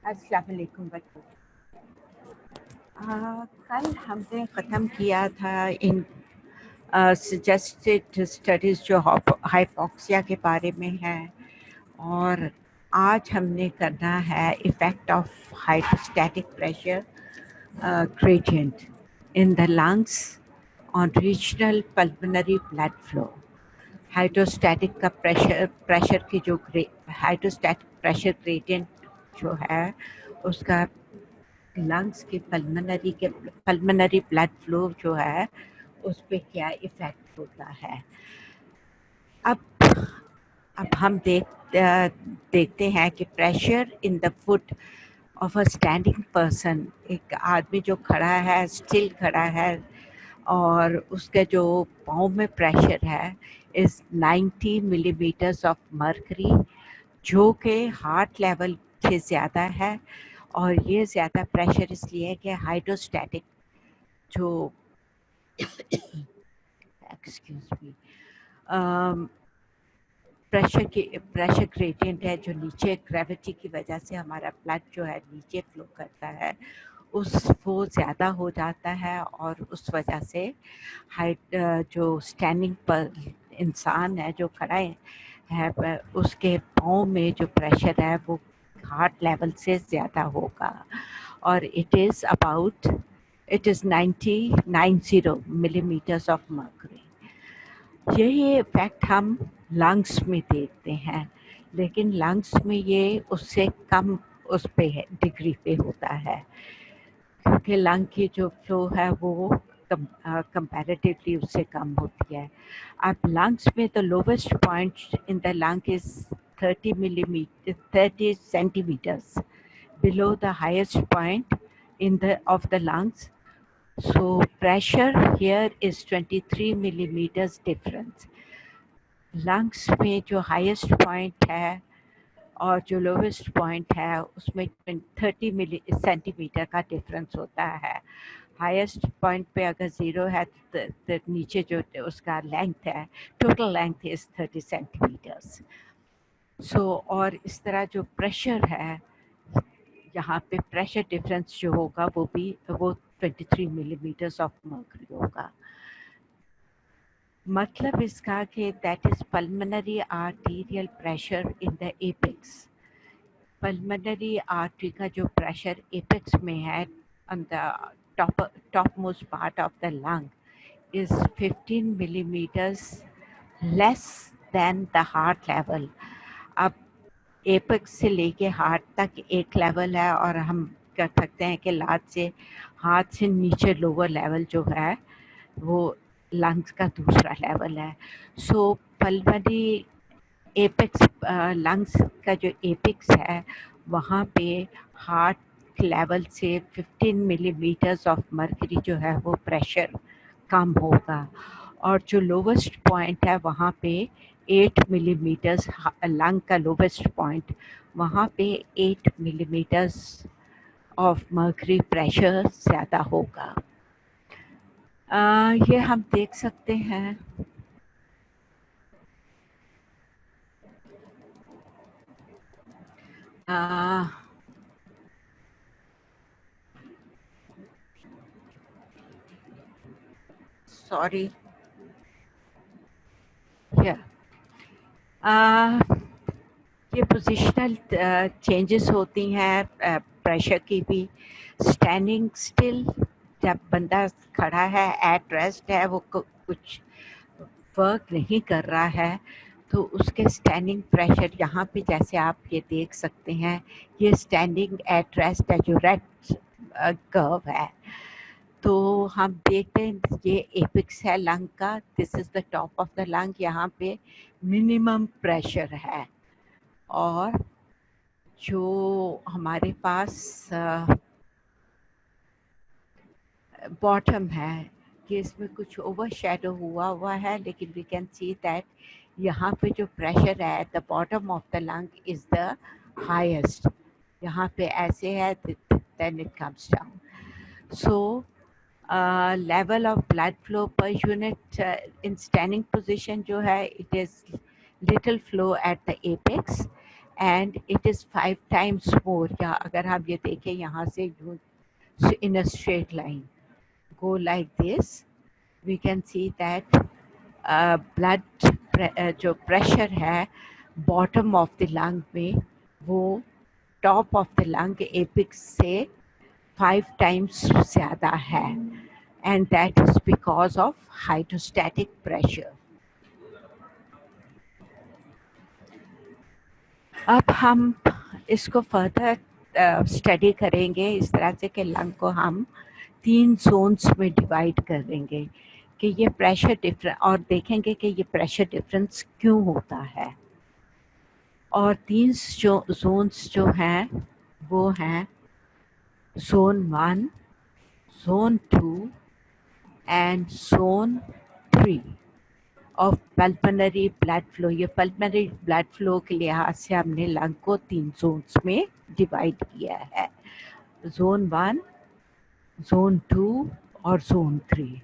अस्सलाम वालेकुम बच्चों। कल हमने ख़त्म किया था इन सजेस्टेड स्टडीज़ जो हाइपोक्सिया के बारे में है, और आज हमने करना है effect of hydrostatic pressure gradient in the lungs on regional pulmonary blood flow. Hydrostatic का प्रेशर की जो हाइड्रोस्टैटिक प्रेशर ग्रेडियंट जो है उसका लंग्स के पल्मोनरी ब्लड फ्लो जो है उस पे क्या इफ़ेक्ट होता है। अब हम देखते हैं कि pressure in the foot of a standing person, एक आदमी जो खड़ा है, स्टिल खड़ा है, और उसका जो पाँव में प्रेशर है इज़ 90 मिलीमीटर्स ऑफ मर्करी, जो कि हार्ट लेवल से ज़्यादा है। और ये ज़्यादा प्रेशर इसलिए है कि हाइड्रोस्टैटिक जो एक्सक्यूज मी प्रेशर ग्रेडियंट है, जो नीचे ग्रेविटी की वजह से हमारा ब्लड जो है नीचे फ्लो करता है, वो ज़्यादा हो जाता है, और उस वजह से जो स्टैंडिंग पर इंसान है जो खड़ा है उसके पाँव में जो प्रेशर है वो हार्ट लेवल से ज़्यादा होगा, और it is 90 millimetres of mercury. यही इफेक्ट हम लंग्स में देखते हैं, लेकिन लंग्स में ये उससे कम उस पे है, डिग्री पे होता है, क्योंकि लंग की जो फ्लो है वो कंपैरेटिवली उससे कम होती है। अब लंग्स में the lowest point in the lung is 30 centimetres below the highest point of the lungs. So pressure here is 23 millimeters difference. Lungs में जो highest point है और जो लोवेस्ट पॉइंट है उसमें 30 सेंटीमीटर का डिफरेंस होता है। हाईएस्ट पॉइंट पे अगर 0 है तो नीचे जो उसका लेंथ है, टोटल लेंथ इज 30 सेंटीमीटर्स। और इस तरह जो प्रेशर है, यहाँ पे प्रेशर डिफरेंस जो होगा वो 23 मिलीमीटर्स ऑफ मर्करी होगा। मतलब इसका कि that is pulmonary arterial pressure in the apex. Pulmonary artery का जो प्रेशर एपेक्स में है, on the top most part of the lung, is 15 millimetres less than the heart level. अब एपेक्स से लेके हार्ट तक एक लेवल है, और हम कर सकते हैं कि हाथ से नीचे लोअर लेवल जो है वो लंग्स का दूसरा लेवल है। सो पल्मोनरी एपेक्स, लंग्स का जो एपेक्स है वहाँ पे हार्ट लेवल से 15 मिलीमीटर्स ऑफ मर्करी जो है वो प्रेशर कम होगा, और जो लोवेस्ट पॉइंट है वहाँ पे 8 मिलीमीटर्स, लंग का लोवेस्ट पॉइंट, वहाँ पे 8 मिलीमीटर्स ऑफ मर्करी प्रेशर ज़्यादा होगा। ये हम देख सकते हैं। सॉरी, ये पोजिशनल चेंजेस होती हैं प्रेशर की भी। स्टैंडिंग स्टिल, जब बंदा खड़ा है, एट रेस्ट है, वो कुछ वर्क नहीं कर रहा है, तो उसके स्टैंडिंग प्रेशर यहाँ पे जैसे आप ये देख सकते हैं, ये स्टैंडिंग एट रेस्ट है जो रेड कर्व है। तो हम देखते हैं ये एपिक्स है लंग का, this is the top of the lung, यहाँ पे मिनिमम प्रेशर है। और जो हमारे पास बॉटम है, कि इसमें कुछ ओवर शेडो हुआ है, लेकिन वी कैन सी दैट यहाँ पे जो प्रेशर है the bottom of the lung is the highest. यहाँ पे ऐसे है, then it comes down. So level of blood flow per unit in standing position जो है, it is little flow at the apex and it is 5 times more. या अगर आप ये देखें यहाँ से in a straight line go like this, we can see that blood जो pressure है bottom of the lung में वो top of the lung apex से 5 times ज़्यादा है, and that is because of hydrostatic pressure. अब हम इसको फर्दर स्टडी करेंगे इस तरह से कि लंग को हम 3 जोन्स में डिवाइड करेंगे कि ये प्रेशर डिफरेंस, और देखेंगे कि ये प्रेशर डिफरेंस क्यों होता है। और 3 जोन्स जो हैं वो हैं zone 1, zone 2 and zone 3 of pulmonary blood flow. ये पल्मोनरी ब्लड फ्लो के लिहाज से हमने लंग को 3 जोन्स में डिवाइड किया है, जोन 1, जोन 2 और जोन 3।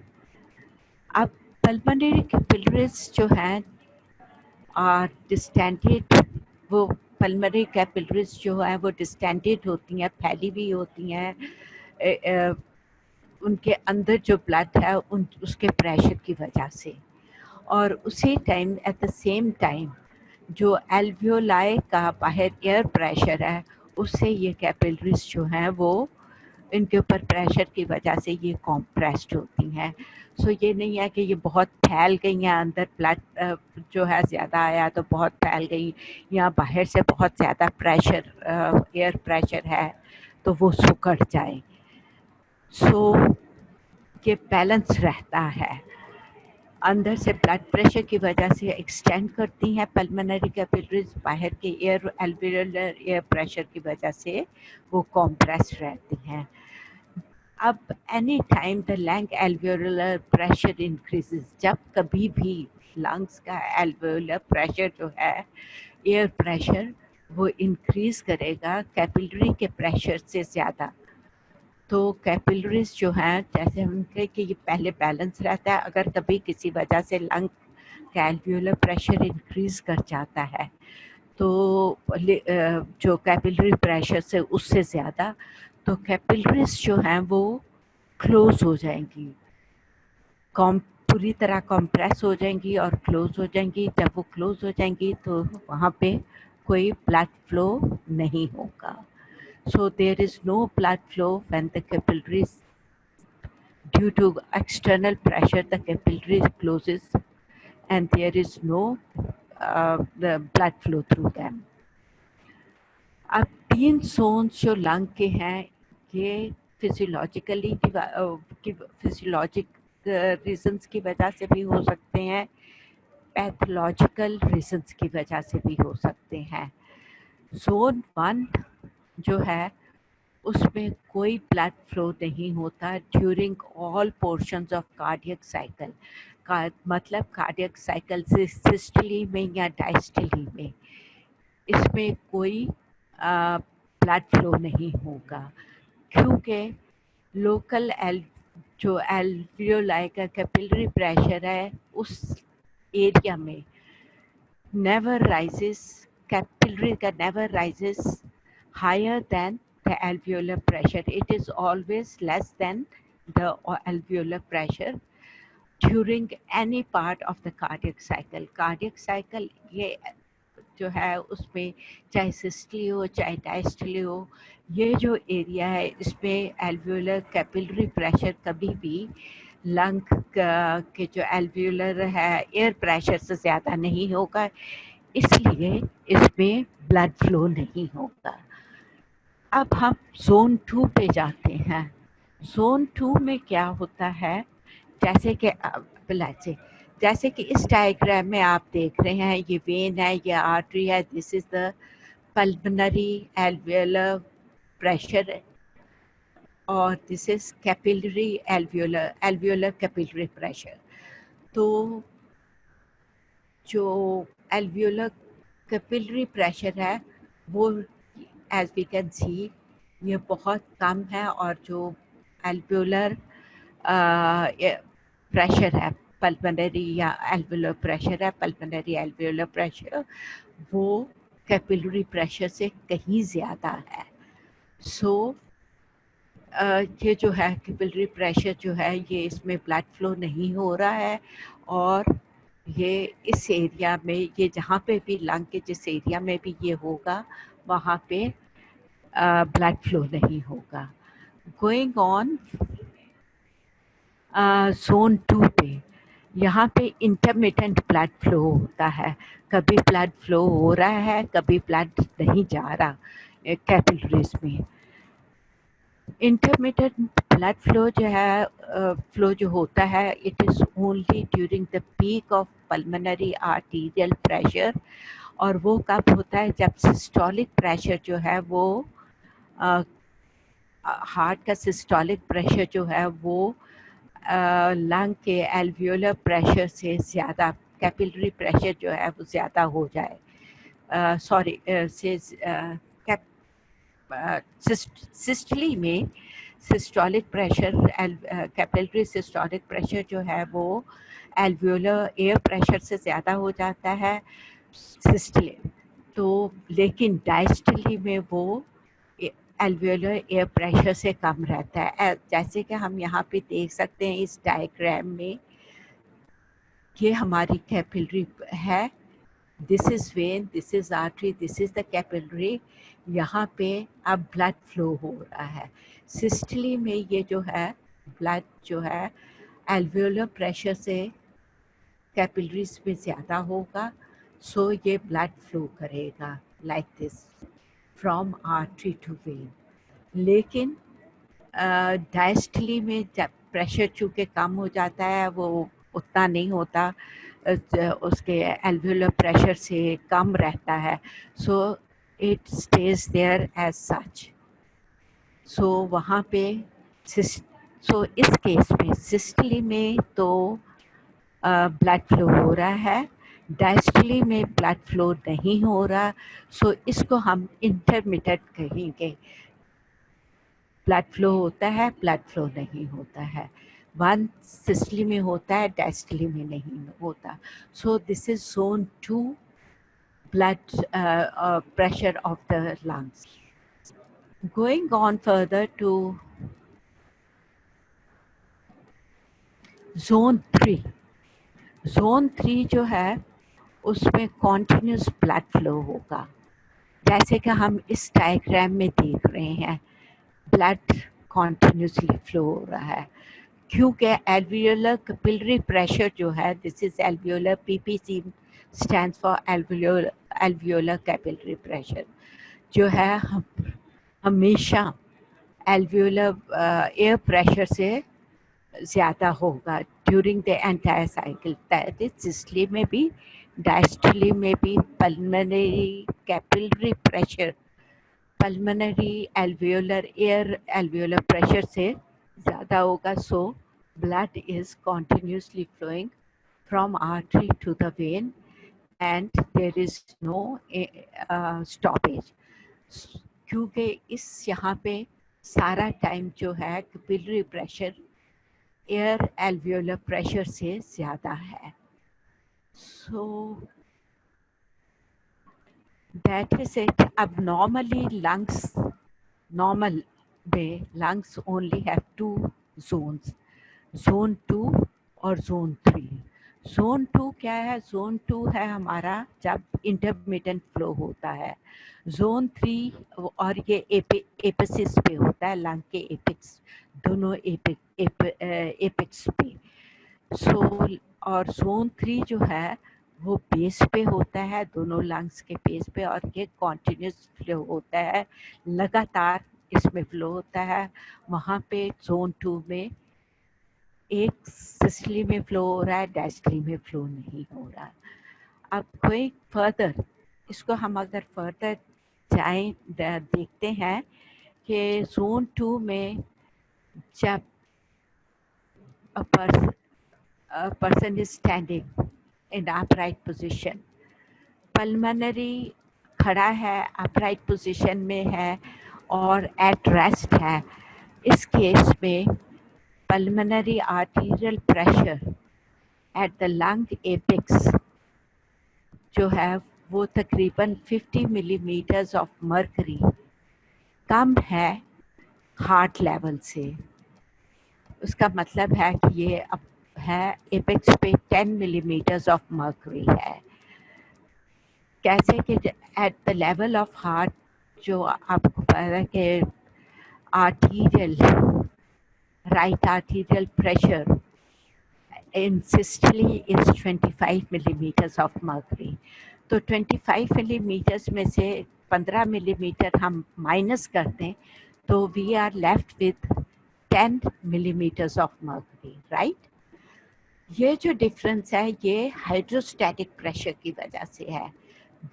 अब पल्मोनरी कैपिलरीज जो हैं आर डिस्टेंडेड, वो पल्मोनरी कैपिलरीज जो हैं वो डिस्टेंडेड होती हैं, फैली हुई होती हैं उनके अंदर जो ब्लड है उसके प्रेशर की वजह से। और उसी time at the same time जो एल्वियोलाई का बाहर एयर प्रेशर है उससे ये कैपिलरीज जो हैं वो इनके ऊपर प्रेशर की वजह से ये कॉम्प्रेस्ड होती हैं। सो ये नहीं है कि ये बहुत फैल गई हैं, अंदर ब्लड जो है ज़्यादा आया तो बहुत फैल गई, या बाहर से बहुत ज़्यादा प्रेशर एयर प्रेशर है तो वो सुकड़ जाए। सो ये बैलेंस रहता है, अंदर से ब्लड प्रेशर की वजह से एक्सटेंड करती हैं पल्मोनरी कैपिलरीज, बाहर के एयर एल्वियोलर एयर प्रेशर की वजह से वो कॉम्प्रेस रहती हैं। अब any time the lung alveolar pressure increases, जब कभी भी लंग्स का एल्वियोलर प्रेशर जो है एयर प्रेशर वो इंक्रीज करेगा कैपिलरी के प्रेशर से ज़्यादा, तो कैपिलरीज जो हैं जैसे हम कहें कि ये पहले बैलेंस रहता है, अगर कभी किसी वजह से लंग का एल्वियोलर प्रेशर इंक्रीज कर जाता है तो जो कैपिलरी प्रेशर से उससे ज़्यादा, तो कैपिलरीज जो हैं वो क्लोज हो जाएंगी, पूरी तरह कंप्रेस हो जाएंगी और क्लोज हो जाएंगी। जब वो क्लोज हो जाएंगी तो वहाँ पे कोई ब्लड फ्लो नहीं होगा। So there is no blood flow when the capillaries, due to external pressure, the capillary closes and there is no the blood flow through them. अब 3 zones जो लंग के हैं ये फिजियोलॉजिकली फिजियोलॉजिक रीजंस की वजह से भी हो सकते हैं, पैथोलॉजिकल रीजंस की वजह से भी हो सकते हैं। जोन 1 जो है उसमें कोई ब्लड फ्लो नहीं होता during all portions of cardiac cycle का, मतलब कार्डियक साइकिल से सिस्टली में या डायस्टली में इसमें कोई ब्लड फ्लो नहीं होगा, क्योंकि लोकल जो एल्वियोलाई का कैपिलरी प्रेशर है उस एरिया में नेवर राइजेस, कैपिलरी का never rises higher than the alveolar pressure. It is always less than the alveolar pressure during any part of the cardiac cycle. Cardiac cycle ये जो है उसमें चाहे सिस्टली हो चाहे डायस्टली हो, ये जो एरिया है इसमें एल्वियोलर कैपिलरी प्रेशर कभी भी लंग के जो एल्वियोलर है एयर प्रेशर से ज़्यादा नहीं होगा, इसलिए इसमें ब्लड फ्लो नहीं होगा। अब हम जोन 2 पे जाते हैं। जोन 2 में क्या होता है, जैसे कि जैसे कि इस डायग्राम में आप देख रहे हैं, ये वेन है, ये आर्टरी है, this is the pulmonary alveolar pressure और this is capillary alveolar capillary pressure. तो जो एल्वियोलर कैपिलरी प्रेशर है वो एज वी कैन सी ये बहुत कम है, और जो एल्वियोलर प्रेशर है पल्मोनरी या एल्वियोलर प्रेशर है, पल्मोनरी एल्वियोलर प्रेशर वो कैपिलरी प्रेशर से कहीं ज़्यादा है। सो ये जो है कैपिलरी प्रेशर जो है ये इसमें ब्लड फ्लो नहीं हो रहा है, और ये इस एरिया में, ये जहाँ पे भी लंग के जिस एरिया में भी ये होगा वहाँ पे ब्लड फ्लो नहीं होगा। गोइंग ऑन जोन 2 पे, यहाँ पे इंटरमिटेंट ब्लड फ्लो होता है, कभी ब्लड फ्लो हो रहा है, कभी ब्लड नहीं जा रहा कैपिलरीज में। इंटरमिटेंट ब्लड फ्लो जो है, फ्लो जो होता है, it is only during the peak of pulmonary arterial pressure, और वो कब होता है जब सिस्टोलिक प्रेशर जो है वो हार्ट का सिस्टोलिक प्रेशर जो है वो लंग के एल्वियोलर प्रेशर से ज़्यादा, कैपिलरी प्रेशर जो है वो ज़्यादा हो जाए, सॉरी से सिस्टली में systolic pressure, capillary systolic pressure जो है वो एल्वियोलर एयर प्रेशर से ज़्यादा हो जाता है सिस्टली, तो लेकिन डायस्टली में वो एल्वियोलर एयर प्रेशर से कम रहता है। जैसे कि हम यहाँ पे देख सकते हैं इस डायग्राम में, ये हमारी कैपिलरी है, this is when, this is artery, this is the capillary. यहाँ पे अब ब्लड फ्लो हो रहा है। सिस्टली में ये जो है ब्लड जो है एल्वियोलर प्रेशर से कैपिलरीज में ज़्यादा होगा, सो ये ब्लड फ्लो करेगा like this from artery to vein. लेकिन डायस्टली में जब प्रेशर चूँकि कम हो जाता है, वो उतना नहीं होता, उसके एल्वियोलर प्रेशर से कम रहता है, so it stays there as such. So वहाँ पे सो इस केस में सिस्टली में तो ब्लड फ्लो हो रहा है, डायस्टली में ब्लड फ्लो नहीं हो रहा, सो इसको हम इंटरमिटेंट कहेंगे। ब्लड फ्लो होता है, ब्लड फ्लो नहीं होता है, वन सिस्टली में होता है, डायस्टली में नहीं होता। So this is zone 2 blood pressure of the lungs. Going on further to zone 3. zone 3 जो है उसमें continuous blood flow होगा, जैसे कि हम इस डायग्राम में देख रहे हैं, ब्लड कॉन्टिन्यूसली फ्लो हो रहा है, क्योंकि एल्वियोलर कैपिलरी प्रेशर जो है, this is alveolar, PPC stands for alveolar capillary pressure, जो है हमेशा एल्वियोलर एयर प्रेशर से ज़्यादा होगा during the entire cycle, that is systole में भी डायस्टली में भी। Pulmonary capillary pressure pulmonary alveolar air alveolar pressure से ज़्यादा होगा, सो blood is continuously flowing from artery to the vein and there is no stoppage, क्योंकि इस यहाँ पे सारा टाइम जो है capillary pressure air alveolar pressure से ज़्यादा है। So that is it. अब normally lungs, normal way lungs only have two zones, zone 2 और zone 3। zone 2 क्या है? zone 2 है हमारा जब intermittent flow होता है। zone 3 और ये एपिसिस पे होता है, लंग के एपिक्स, दोनों एपिक्स पे। सो और zone 3 जो है वो बेस पे होता है, दोनों लंग्स के बेस पे, और ये कॉन्टिन्यूस फ्लो होता है, लगातार इसमें फ्लो होता है। वहाँ पे जोन 2 में एक सिस्टली में फ्लो हो रहा है, डायस्टली में फ्लो नहीं हो रहा। अब कोई फर्दर, इसको हम अगर फर्दर जाएं, देखते हैं कि जोन 2 में जब person is standing in upright position, pulmonary खड़ा है, अपराइट पोजीशन में है और एट रेस्ट है, इस केस में pulmonary arterial pressure at the lung apex जो है वो तकरीबन 50 मिलीमीटर्स ऑफ मर्करी कम है हार्ट लेवल से। उसका मतलब है कि ये अब है एपेक्स पे 10 मिलीमीटर्स ऑफ मर्करी है। कैसे कि at the level of heart, जो आपको पता है कि arterial right arterial pressure in systole is 25 millimeters of mercury। तो 25 मिलीमीटर्स में से 15 मिलीमीटर हम माइनस कर दें तो we are left with 10 millimeters of mercury, right. ये जो डिफरेंस है ये हाइड्रोस्टैटिक प्रेशर की वजह से है।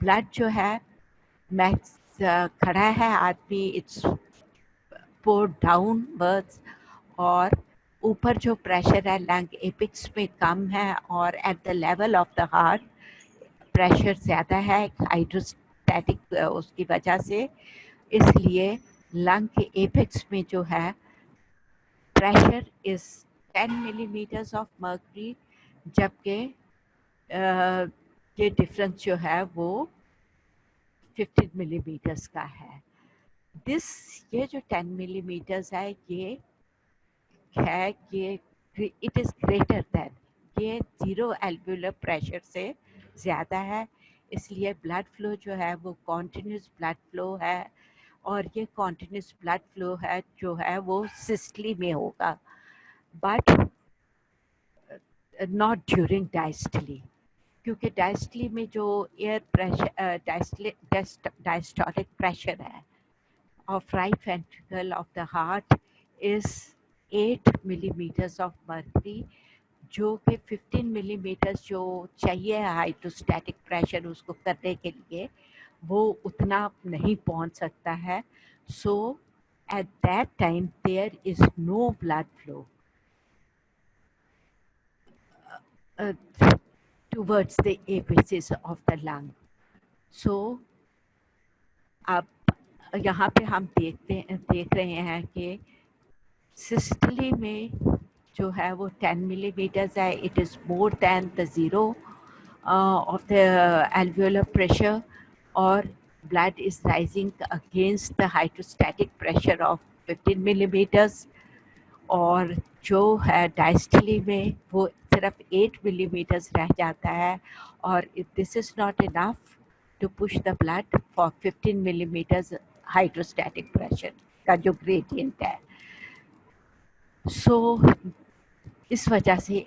ब्लड जो है मैक्स खड़ा है आदमी, इट्स पोर्ड डाउनवर्ड्स, और ऊपर जो प्रेशर है लंग एपिक्स में कम है और at the level of the heart pressure ज़्यादा है हाइड्रोस्टैटिक उसकी वजह से। इसलिए लंग के एपिक्स में जो है pressure is 10 millimetres of mercury, जबकि ये डिफरेंस जो है वो 15 मिलीमीटर्स का है। ये जो 10 मिलीमीटर्स है ये इट इज़ ग्रेटर दैन, ये जीरो एल्वुलर प्रेशर से ज़्यादा है। इसलिए ब्लड फ्लो जो है वो कॉन्टिन्यूस ब्लड फ्लो है, और ये कॉन्टिन्यूस ब्लड फ्लो है जो है वो सिस्टली में होगा, बट नॉट ड्यूरिंग डायस्टली, क्योंकि डायस्टली में जो एयर प्रेशर डायस्टोलिक प्रेशर है of right ventricle of the heart is 8 millimeters of mercury, जो कि 15 मिलीमीटर्स जो चाहिए हाइड्रोस्टैटिक प्रेशर उसको करने के लिए वो उतना नहीं पहुंच सकता है। So at that time there is no blood flow towards the apices of the lung। So अब यहाँ पे हम देख रहे हैं कि सिस्टली में जो है वो 10 मिलीमीटर्स है, it is more than the zero of the alveolar pressure, और blood is rising against the hydrostatic pressure of 15 millimeters, और जो है डायस्टली में वो सिर्फ 8 मिलीमीटर्स रह जाता है, और this is not enough to push the blood for 15 millimetres hydrostatic pressure का जो ग्रेडियंट है। सो इस वजह से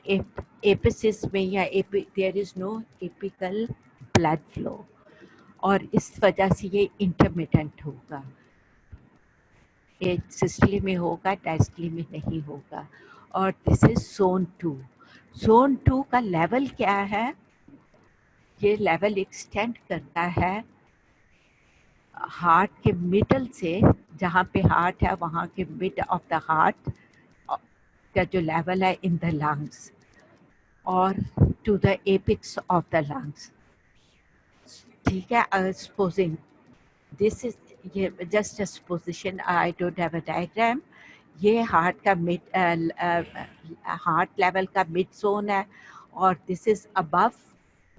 एपिसिस में या there is no apical blood flow, और इस वजह से ये इंटरमिटेंट होगा, एक सिस्टली में होगा डायस्टली में नहीं होगा। और दिस इज जोन 2। जोन 2 का लेवल क्या है? ये लेवल एक्सटेंड करता है हार्ट के मिडल से, जहाँ पे हार्ट है वहाँ के मिड ऑफ द हार्ट का जो लेवल है इन द लंग्स, और to the apex of the lungs. ठीक है, सपोजिंग दिस इज, ये just a supposition, I don't have a diagram. ये हार्ट का मिड हार्ट लेवल का मिड जोन है, और दिस इज अबव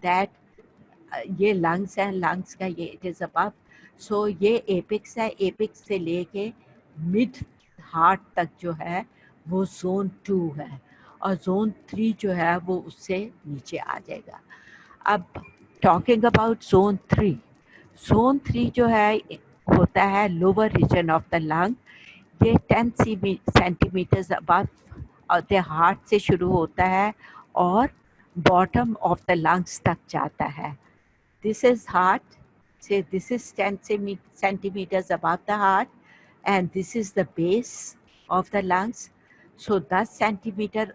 दैट, ये लंग्स है, लंग्स का ये इट इज अबव। सो ये एपिक्स है, एपिक्स से लेके मिड हार्ट तक जो है वो जोन 2 है, और जोन 3 जो है वो उससे नीचे आ जाएगा। अब टॉकिंग अबाउट जोन 3, जोन 3 जो है होता है lower region of the lung. ये 10 सेंटीमीटर्स अबव द हार्ट से शुरू होता है और बॉटम ऑफ द लंग्स तक जाता है। This is heart, say this is 10 centimeters above the heart, and this is the base of the lungs। so 10 centimetre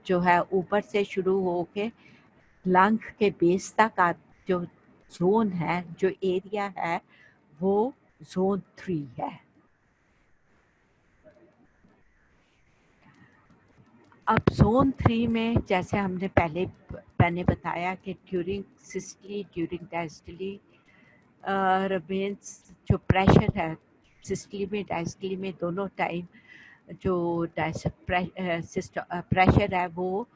जो है ऊपर से शुरू होके लंग के बेस तक जो जोन है, जो एरिया है, वो जोन 3 है। अब जोन 3 में जैसे मैंने बताया कि during systole during diastole remains जो प्रेशर है सिस्टली में डायस्टली में दोनों टाइम, जो प्रेशर है वो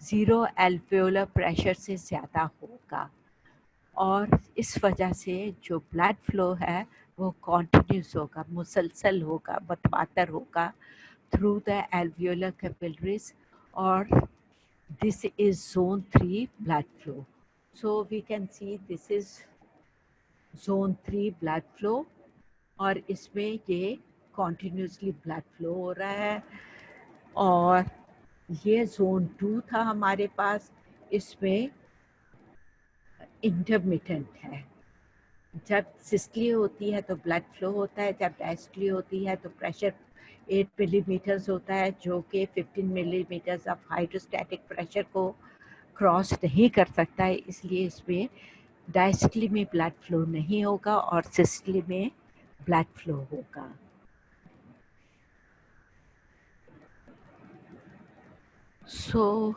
ज़ीरो एल्वेओलर प्रेशर से ज़्यादा होगा, और इस वजह से जो ब्लड फ्लो है वो कॉन्टिन्यूस होगा, मुसलसल होगा, बतवातर होगा थ्रू द एल्वियोलर कैपिलरीज, और this is zone 3 blood flow. So we can see this is zone 3 blood flow, और इसमें ये continuously blood flow हो रहा है। और ये zone 2 था हमारे पास, इसमें intermittent है। जब सिस्टली होती है तो ब्लड फ्लो होता है, जब डायस्टली होती है तो प्रेशर 8 मिलीमीटर्स होता है, जो कि 15 मिलीमीटर्स ऑफ हाइड्रोस्टैटिक प्रेशर को क्रॉस नहीं कर सकता है, इसलिए इसमें डायस्टली में ब्लड फ्लो नहीं होगा और सिस्टली में ब्लड फ्लो होगा। सो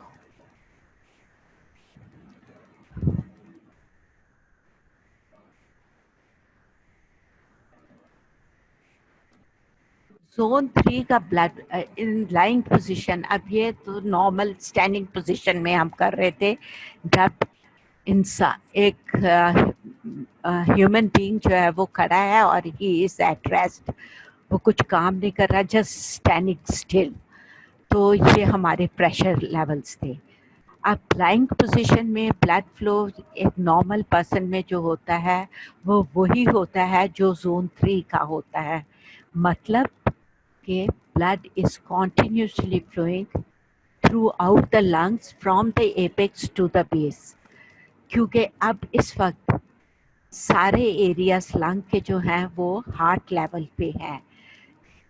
जोन 3 का ब्लड इन लाइंग पोजीशन, अब ये तो नॉर्मल स्टैंडिंग पोजीशन में हम कर रहे थे, जब इंसान एक ह्यूमन बीइंग जो है वो खड़ा है और ही इज एट रेस्ट, वो कुछ काम नहीं कर रहा, जस्ट स्टैंडिंग स्टिल, तो ये हमारे प्रेशर लेवल्स थे। अब लाइंग पोजीशन में ब्लड फ्लो एक नॉर्मल पर्सन में जो होता है वो वही होता है जो जोन 3 का होता है, मतलब कि blood is continuously flowing throughout the lungs from the apex to the base। क्योंकि अब इस वक्त सारे एरियाज लंग के जो हैं वो हार्ट लेवल पे हैं,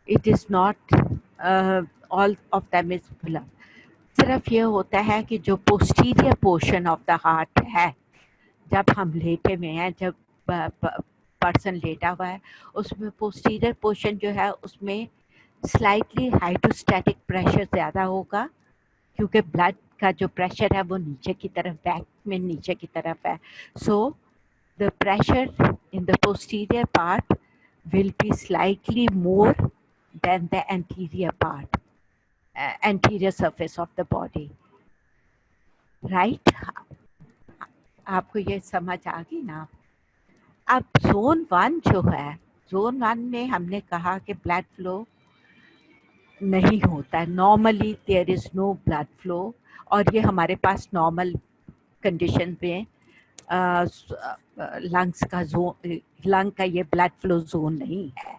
it is not all of them is fill up. सिर्फ ये होता है कि जो posterior portion of the heart है, जब हम लेटे में हैं, जब पर्सन लेटा हुआ है, उसमें पोस्टीरियर पोर्शन जो है उसमें स्लाइटली हाइड्रोस्टैटिक प्रेशर ज़्यादा होगा, क्योंकि ब्लड का जो प्रेशर है वो नीचे की तरफ, बैक में नीचे की तरफ है। So the pressure in the posterior part will be slightly more than the anterior part, anterior surface of the body, right? आपको ये समझ आ गई ना? अब जोन 1 जो है, जोन 1 में हमने कहा कि ब्लड फ्लो नहीं होता है, normally there is no blood flow, और ये हमारे पास नॉर्मल कंडीशन में लंग्स का जोन, लंग का ये ब्लड फ्लो जोन नहीं है।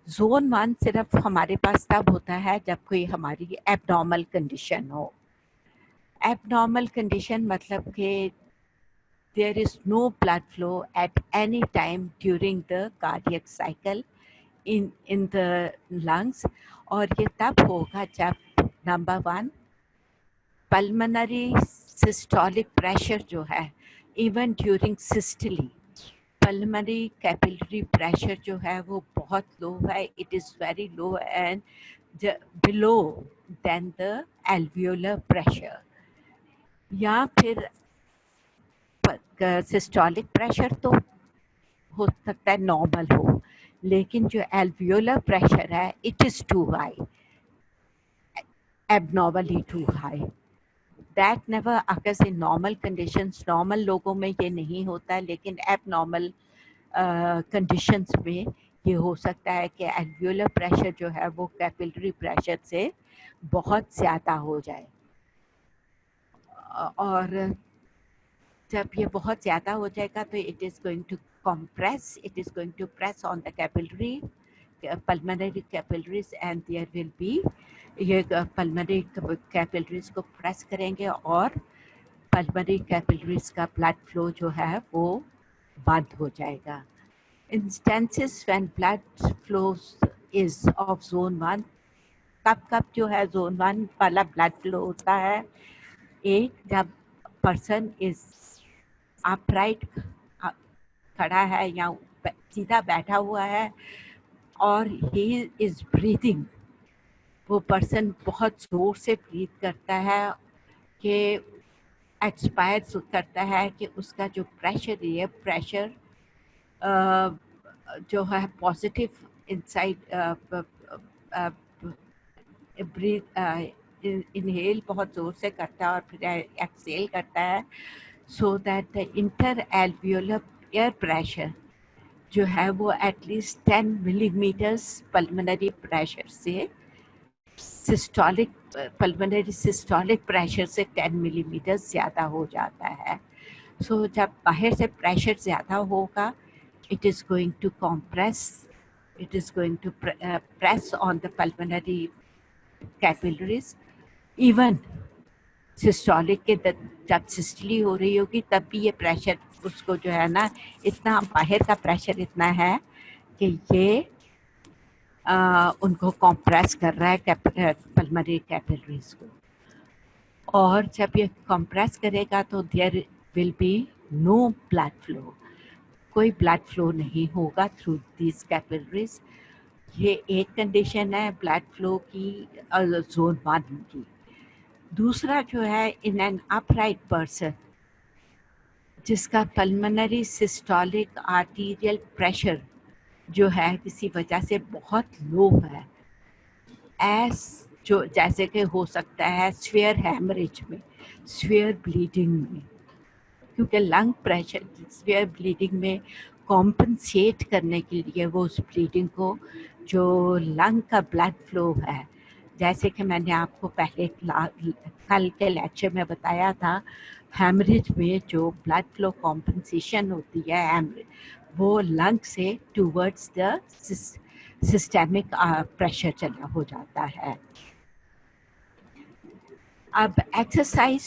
जोन 1 सिर्फ हमारे पास तब होता है जब कोई हमारी एबनॉर्मल कंडीशन हो। एबनॉर्मल कंडीशन मतलब कि there is no blood flow at any time during the cardiac cycle in the lungs, और ये तब होगा जब नंबर 1 पल्मोनरी सिस्टोलिक प्रेशर जो है, even during systole pulmonary capillary pressure जो है वो बहुत लो है, it is very low and below then the alveolar pressure, या फिर सिस्टोलिक प्रेशर तो हो सकता है नॉर्मल हो, लेकिन जो एल्वियोलर प्रेशर है it is too high, abnormally too high, that never occurs in normal conditions। Normal लोगों में ये नहीं होता, लेकिन एबनॉर्मल कंडीशंस में ये हो सकता है कि एल्वियोलर प्रेशर जो है वो कैपिलरी प्रेशर से बहुत ज़्यादा हो जाए, और जब ये बहुत ज़्यादा हो जाएगा तो it is going to compress, it is going to press on the capillary, pulmonary capillaries, and there will be, ये pulmonary capillaries को प्रेस करेंगे और pulmonary capillaries का blood flow जो है वो बंद हो जाएगा। Instances when blood flows is of zone 1, कब जो है zone 1 वाला blood flow होता है, एक जब person is upright, खड़ा है या सीधा बैठा हुआ है और ही इज ब्रीथिंग, वो पर्सन बहुत जोर से ब्रीथ करता है कि एक्सपायर करता है कि उसका जो प्रेशर है, प्रेशर जो है पॉजिटिव इनसाइड, ब्रीथ इनहेल बहुत ज़ोर से करता है और फिर एक्सहेल करता है, so that the interalveolar air pressure जो है वो एटलीस्ट 10 मिलीमीटर्स पल्मोनरी प्रेशर से सिस्टोलिक पल्मोनरी सिस्टोलिक प्रेशर से 10 मिलीमीटर ज़्यादा हो जाता है। सो जब बाहर से प्रेशर ज़्यादा होगा, it is going to compress, it is going to press on the pulmonary capillaries. Even systolic के जब सिस्टली हो रही होगी तब भी ये प्रेशर उसको जो है ना, इतना बाहर का प्रेशर इतना है कि ये उनको कॉम्प्रेस कर रहा है पल्मोनरी कैपिलरीज को, और जब ये कॉम्प्रेस करेगा तो there will be no blood flow, कोई ब्लड फ्लो नहीं होगा थ्रू दिस कैपिलरीज। ये एक कंडीशन है ब्लड फ्लो की जोन 1 की। दूसरा जो है, इन एन अपराइट पर्सन जिसका पल्मोनरी सिस्टोलिक आर्टीरियल प्रेशर जो है किसी वजह से बहुत लो है, एस जो जैसे कि हो सकता है स्फीयर हैमरेज में, स्फीयर ब्लीडिंग में, क्योंकि लंग प्रेशर स्फीयर ब्लीडिंग में कॉम्पनसेट करने के लिए वो उस ब्लीडिंग को जो लंग का ब्लड फ्लो है, जैसे कि मैंने आपको पहले कल के लेक्चर में बताया था, हैमरेज में जो ब्लड फ्लो कॉम्पनसेशन होती है वो लंग से टूवर्ड्स द सिस्टेमिक प्रेशर चला हो जाता है। अब एक्सरसाइज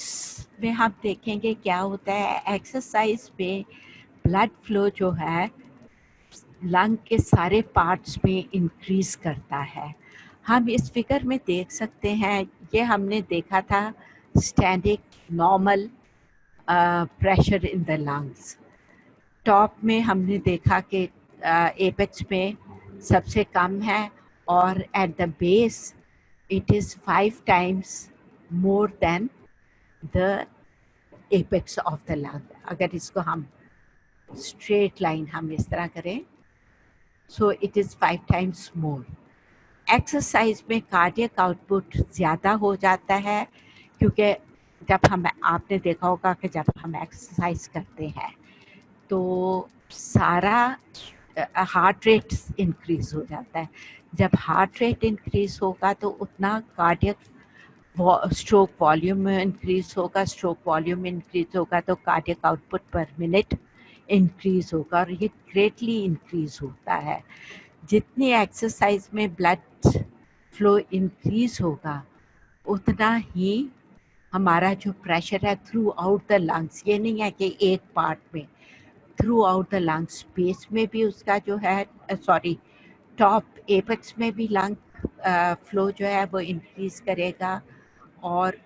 में हम देखेंगे क्या होता है। एक्सरसाइज में ब्लड फ्लो जो है लंग के सारे पार्ट्स में इंक्रीज करता है। हम इस फिगर में देख सकते हैं, ये हमने देखा था standing normal pressure in the lungs. Top में हमने देखा कि एपेक्स में सबसे कम है और eight the base it is 5 times more than the apex of the lung। अगर इसको हम straight line हम इस तरह करें, so it is 5 times more। Exercise में कार्डियक आउटपुट ज़्यादा हो जाता है, क्योंकि जब हम आपने देखा होगा कि जब हम एक्सरसाइज करते हैं तो सारा हार्ट रेट इंक्रीज हो जाता है। जब हार्ट रेट इंक्रीज होगा तो उतना कार्डियक स्ट्रोक वॉल्यूम इंक्रीज होगा, स्ट्रोक वॉल्यूम इंक्रीज होगा तो कार्डियक आउटपुट पर मिनट इंक्रीज होगा, और ये ग्रेटली इंक्रीज होता है। जितनी एक्सरसाइज में ब्लड फ्लो इंक्रीज होगा उतना ही हमारा जो प्रेशर है थ्रू आउट द लंग्स, ये नहीं है कि एक पार्ट में, through out the lungs space में भी उसका जो है टॉप एपेक्स में भी लंग फ्लो जो है वो इंक्रीज करेगा और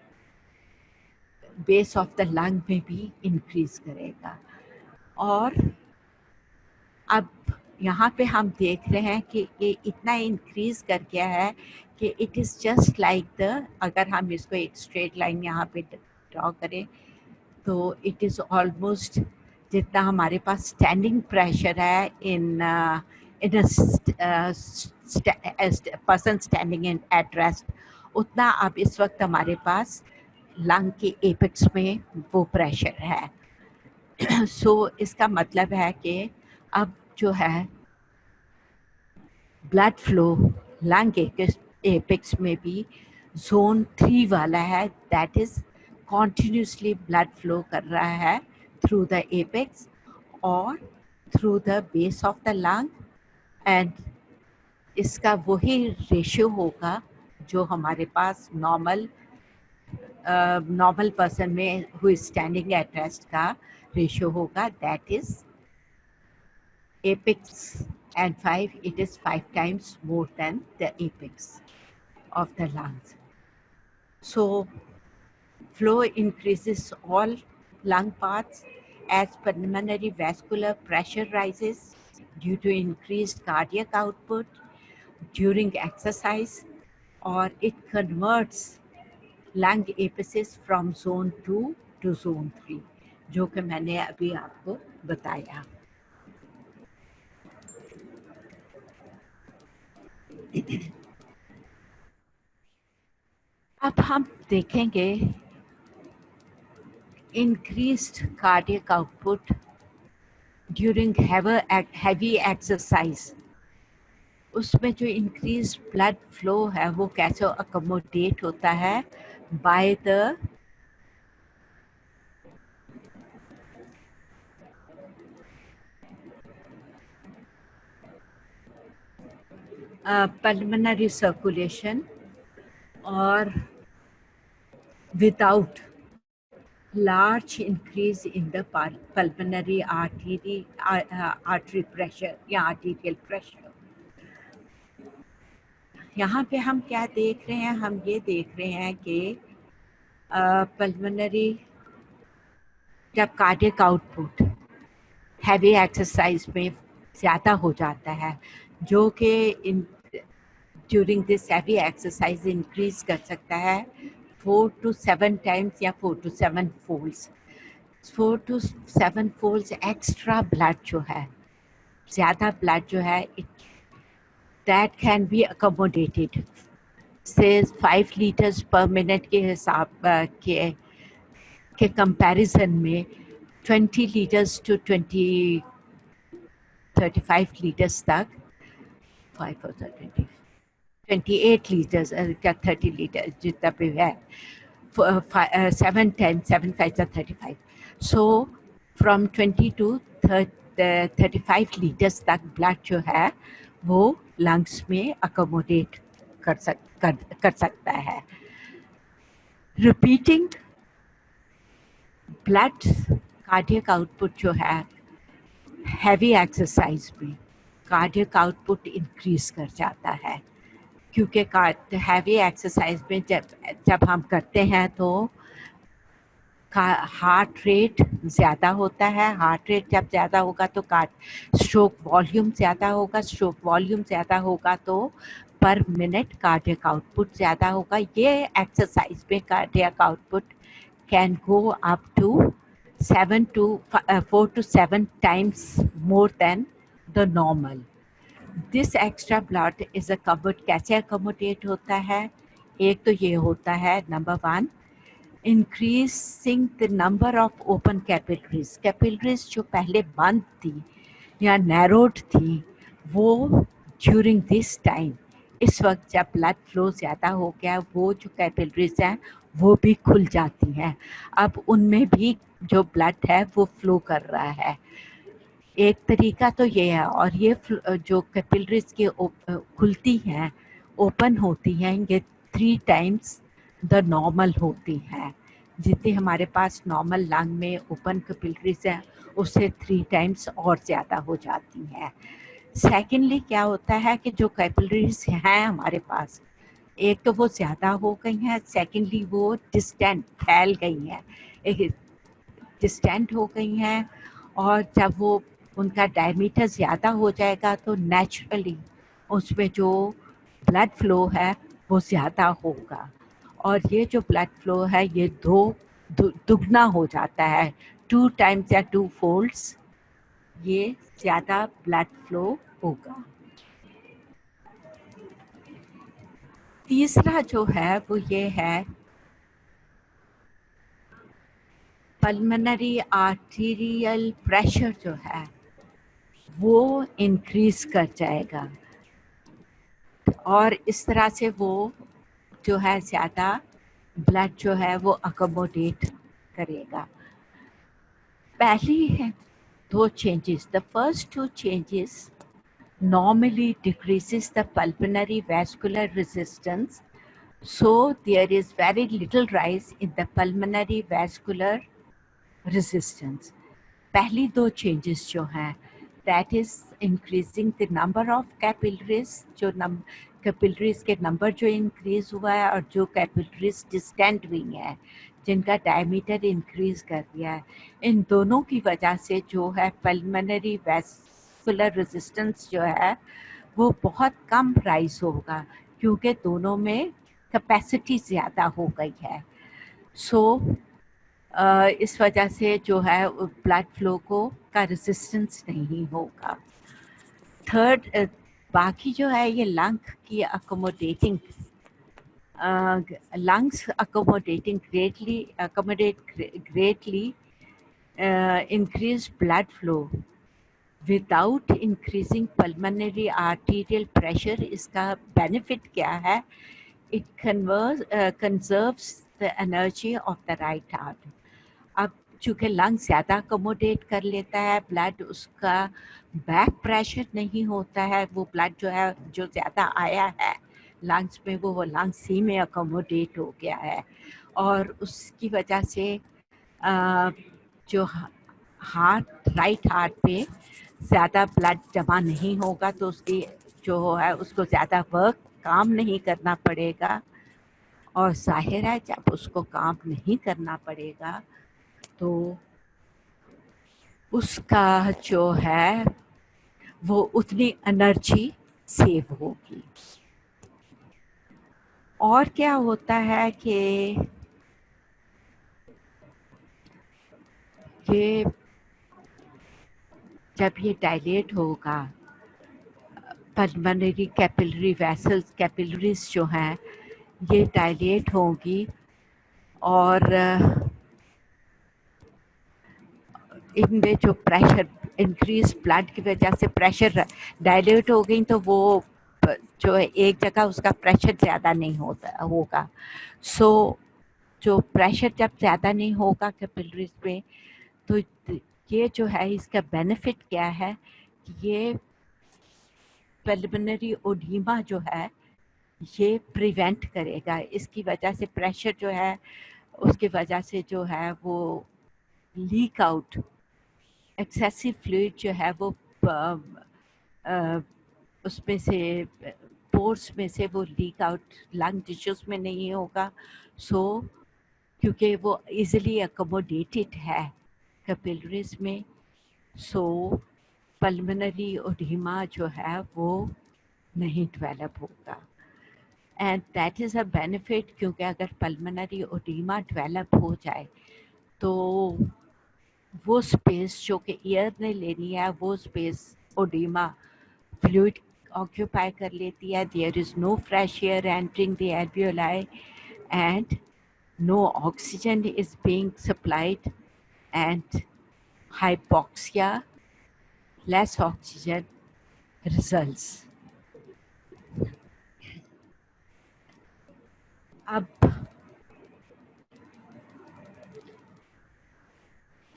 बेस ऑफ द लंग में भी इंक्रीज करेगा। और अब यहाँ पे हम देख रहे हैं कि ये इतना इंक्रीज कर गया है कि it is just like the, अगर हम इसको एक स्ट्रेट लाइन यहाँ पे ड्रॉ करें तो इट इज़ ऑलमोस्ट जितना हमारे पास स्टैंडिंग प्रेशर है in person standing in at rest, उतना अब इस वक्त हमारे पास लंग के एपेक्स में वो प्रेशर है। सो इसका मतलब है कि अब जो है ब्लड फ्लो लंग एपेक्स में भी जोन 3 वाला है, that is continuously blood flow कर रहा है थ्रू द एपेक्स और through the base of the lung, and इसका वही रेशियो होगा जो हमारे पास नॉर्मल पर्सन में who is standing at rest का रेशियो होगा, that is apex and 5, it is 5 times more than the apex of the lungs. So flow increases all lung parts as pulmonary vascular pressure rises due to increased cardiac output during exercise, or it converts lung apices from zone 2 to zone 3, जो कि मैंने अभी आपको बताया। अब हम देखेंगे increased cardiac output during heavy exercise, उसमें जो increased blood flow है वो कैसे accommodate होता है by the pulmonary circulation or without large increase in the pulmonary artery pressure या arterial pressure. यहाँ पे हम क्या देख रहे हैं? हम ये देख रहे हैं कि pulmonary जब कार्डियक आउटपुट हैवी एक्सरसाइज में ज़्यादा हो जाता है, जो कि during this heavy exercise increase कर सकता है 4 to 7 times या 4 to 7 folds. 4 to 7 folds extra blood जो है, ज़्यादा ब्लड जो है, दैट कैन बी अकोमोडेटेड से 5 liters per minute के हिसाब के कंपैरिजन में 20 liters to 35 liters तक 5 और 20 28 liters क्या 30 liters जितना भी है 7 10 7 5 35. So from 20 to 35 liters तक ब्लड जो है वो लंग्स में अकोमोडेट कर सकता है. रिपीटिंग ब्लड कार्डियक आउटपुट जो है हैवी एक्सरसाइज में कार्डियक आउटपुट इंक्रीज कर जाता है, क्योंकि हैवी एक्सरसाइज में जब हम करते हैं तो हार्ट रेट ज़्यादा होता है. हार्ट रेट जब ज़्यादा होगा तो स्ट्रोक वॉल्यूम ज़्यादा होगा. स्ट्रोक वॉल्यूम ज़्यादा होगा तो पर मिनट कार्डियक आउटपुट ज़्यादा होगा. ये एक्सरसाइज में cardiac output can go up to 4 to 7 times more than the normal. This extra blood is कैसे accommodate होता है? एक तो ये होता है number 1, increasing the number of open capillaries. Capillaries जो पहले बंद थी या नैरोड थी, वो ड्यूरिंग दिस टाइम, इस वक्त जब ब्लड फ्लो ज़्यादा हो गया, वो जो कैपिलरीज हैं वो भी खुल जाती हैं. अब उनमें भी जो ब्लड है वो फ्लो कर रहा है. एक तरीका तो ये है. और ये जो कैपिलरीज की खुलती हैं, ओपन होती हैं, ये 3 times द नॉर्मल होती हैं. जितनी हमारे पास नॉर्मल लंग में ओपन कैपिलरीज हैं, उससे 3 times और ज़्यादा हो जाती हैं. सेकेंडली क्या होता है कि जो कैपिलरीज हैं हमारे पास, एक तो वो ज़्यादा हो गई हैं, सेकेंडली वो डिस्टेंट फैल गई हैं, एक डिस्टेंट हो गई हैं. और जब वो उनका डायमीटर ज़्यादा हो जाएगा तो नेचुरली उसमें जो ब्लड फ्लो है वो ज़्यादा होगा. और ये जो ब्लड फ्लो है ये दुगना हो जाता है, 2 times या 2 folds ये ज़्यादा ब्लड फ्लो होगा. तीसरा जो है वो ये है पल्मोनरी आर्टीरियल प्रेशर जो है वो इंक्रीज कर जाएगा, और इस तरह से वो जो है ज़्यादा ब्लड जो है वो अकोमोडेट करेगा. पहली है 2 changes. The first 2 changes normally decreases the pulmonary vascular resistance, so there is very little rise in the pulmonary vascular resistance. पहली 2 changes जो हैं, that is increasing the number of capillaries, जो कैपिलरीज के number जो increase हुआ है, और जो कैपिलरीज डिस्टेंट हुई हैं जिनका डायमीटर इंक्रीज कर दिया है, इन दोनों की वजह से जो है पल्मोनरी वैस्कुलर रेजिस्टेंस जो है वो बहुत कम राइज होगा, क्योंकि दोनों में कैपेसिटी ज़्यादा हो गई है. सो इस वजह से जो है ब्लड फ्लो का रेजिस्टेंस नहीं होगा. थर्ड, बाकी जो है ये लंग की accommodating lungs accommodate greatly increased blood flow without increasing pulmonary arterial pressure. इसका benefit क्या है? It conserves the energy of the right heart. अब चूँकि लंग ज़्यादा अकोमोडेट कर लेता है ब्लड, उसका बैक प्रेशर नहीं होता है, वो ब्लड जो है जो ज़्यादा आया है लंग्स में वो लंग्स सी में अकोमोडेट हो गया है, और उसकी वजह से जो हार्ट राइट हार्ट पे ज़्यादा ब्लड जमा नहीं होगा, तो उसकी जो है उसको ज़्यादा काम नहीं करना पड़ेगा, और जाहिर है जब उसको काम नहीं करना पड़ेगा तो उसका जो है वो उतनी एनर्जी सेव होगी। और क्या होता है कि ये जब ये डायलेट होगा, पल्मोनरी कैपिलरी वेसल्स, कैपिलरीज जो हैं ये डायलेट होंगी, और इनमें जो प्रेशर इंक्रीज ब्लड की वजह से प्रेशर डायलेट हो गई, तो वो जो है एक जगह उसका प्रेशर ज़्यादा नहीं होगा। सो जो प्रेशर जब ज़्यादा नहीं होगा कैपिलरीज में, तो ये जो है इसका बेनिफिट क्या है, ये पल्मोनरी ओडीमा जो है ये प्रिवेंट करेगा। इसकी वजह से प्रेशर जो है उसकी वजह से जो है वो लीक आउट एक्सेसिव फ्लूइड जो है वो उसमें से पोर्स में से वो लीक आउट लंग टिश्यूज में नहीं होगा। सो क्योंकि वो इजीली अकोमोडेटेड है कैपिलरीज में, सो पल्मोनरी ओडीमा जो है वो नहीं डेवलप होगा। And that is a benefit, क्योंकि अगर पल्मोनरी ओडीमा डेवलप हो जाए तो वो स्पेस जो कि एयर ने लेनी है वो स्पेस ओडीमा फ्लूइड ऑक्यूपाई कर लेती है। There is no fresh air entering the alveoli and no oxygen is being supplied, and hypoxia, less oxygen results. अब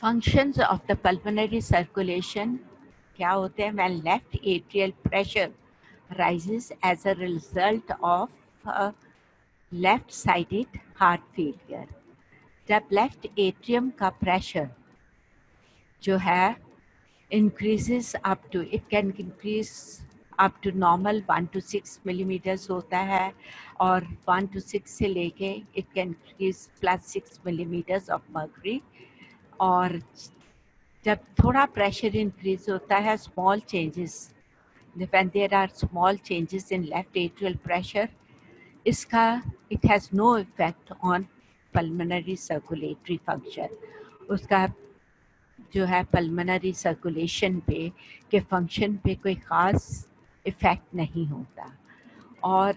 functions of the pulmonary circulation क्या होते हैं? When left atrial pressure rises as a result of left-sided heart failure. जब left atrium का pressure जो है increases up to, it can increase up to normal 1 to 6 millimeters होता है, और 1 to 6 से लेके it can increase plus 6 millimeters of mercury। और जब थोड़ा प्रेशर इंक्रीज होता है, small changes, when there are small changes in left atrial pressure, इसका it has no effect on pulmonary circulatory function। उसका जो है पल्मोनरी सर्कुलेशन पे के फंक्शन पे कोई ख़ास इफ़ेक्ट नहीं होता। और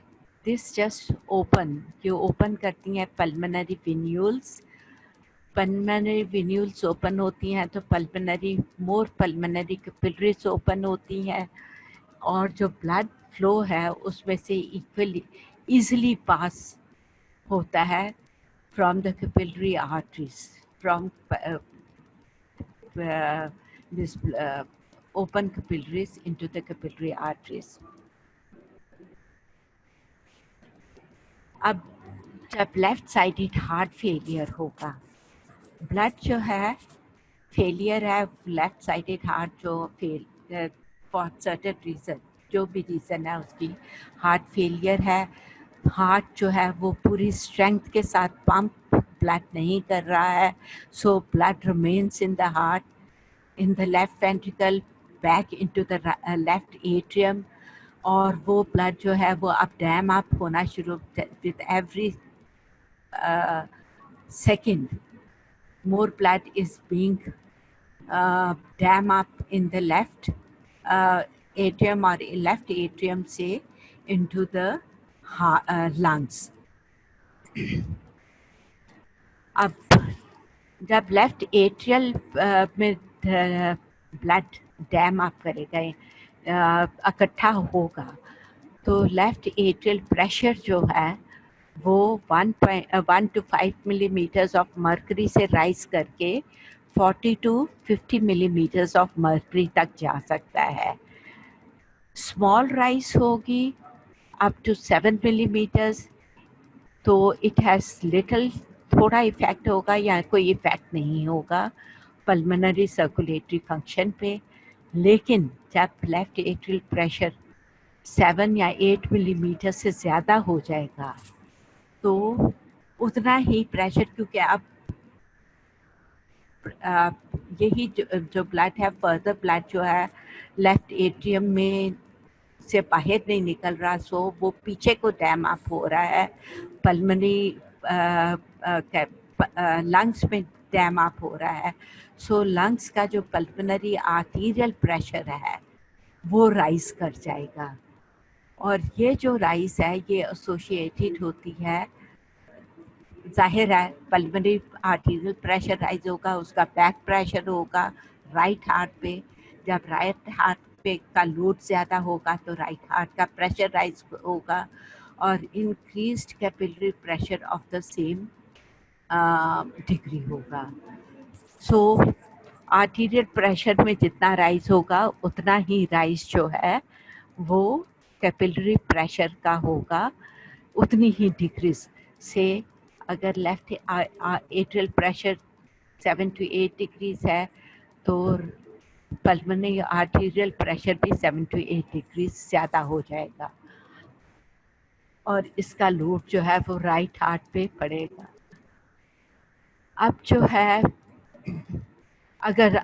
दिस जस्ट ओपन, जो ओपन करती हैं pulmonary venules, pulmonary venules open होती हैं तो पल्मोनरी कैपिलरीज ओपन होती हैं, और जो ब्लड फ्लो है उसमें से इक्वली ईजिली पास होता है from the capillary arteries, from this open capillaries into the capillary arteries. अब जब लेफ्ट साइडेड हार्ट फेलियर होगा, ब्लड जो है फेलियर है, लेफ्ट साइडेड हार्ट जो फेल फॉर सर्टेन रीज़न, जो भी रीज़न है उसकी हार्ट फेलियर है, हार्ट जो है वो पूरी स्ट्रेंथ के साथ पंप ब्लड नहीं कर रहा है, so blood remains in the heart, in the left ventricle, back into the left atrium, और वो ब्लड जो है वो अब डैम अप होना शुरू, with every second more blood is being dam up in the left atrium, or left atrium से into the lungs, अब जब लेफ्ट एट्रियल में ब्लड डैम अप करेगा, इकट्ठा होगा, तो लेफ्ट एट्रियल प्रेशर जो है वो 1 to 5 मिलीमीटर्स ऑफ मर्करी से राइज करके 40 to 50 मिलीमीटर्स ऑफ मर्करी तक जा सकता है। स्मॉल राइज होगी अप टू 7 मिलीमीटर्स, तो इट हैज़ लिटिल, थोड़ा इफेक्ट होगा या कोई इफेक्ट नहीं होगा पल्मोनरी सर्कुलेटरी फंक्शन पे। लेकिन जब लेफ्ट एट्रियल प्रेशर 7 या 8 मिलीमीटर से ज़्यादा हो जाएगा, तो उतना ही प्रेशर, क्योंकि अब यही जो ब्लड है, फर्दर ब्लड जो है लेफ्ट एट्रियम में से बाहर नहीं निकल रहा, सो वो पीछे को डैम अप हो रहा है, पल्मोनरी लंग्स में डैम अप हो रहा है। सो लंग्स का जो पल्मोनरी आर्टीरियल प्रेशर है वो राइज कर जाएगा, और ये जो राइज है ये एसोसिएटेड होती है, जाहिर है पल्मोनरी आर्टीरियल प्रेशर राइज होगा, उसका बैक प्रेशर होगा राइट हार्ट पे। जब राइट हार्ट पे का लोड ज़्यादा होगा तो राइट हार्ट का प्रेशर राइज होगा, और increased capillary pressure of the same degree होगा। सो आर्टीरियल प्रेशर में जितना राइज होगा उतना ही राइज जो है वो कैपिलरी प्रेशर का होगा, उतनी ही डिक्रीज से। अगर left atrial pressure 7 to 8 degrees है तो पल्मोनरी आर्टीरियल प्रेशर भी 7 to 8 डिग्रीज ज़्यादा हो जाएगा, और इसका लोड जो है वो राइट हार्ट पे पड़ेगा। अब जो है, अगर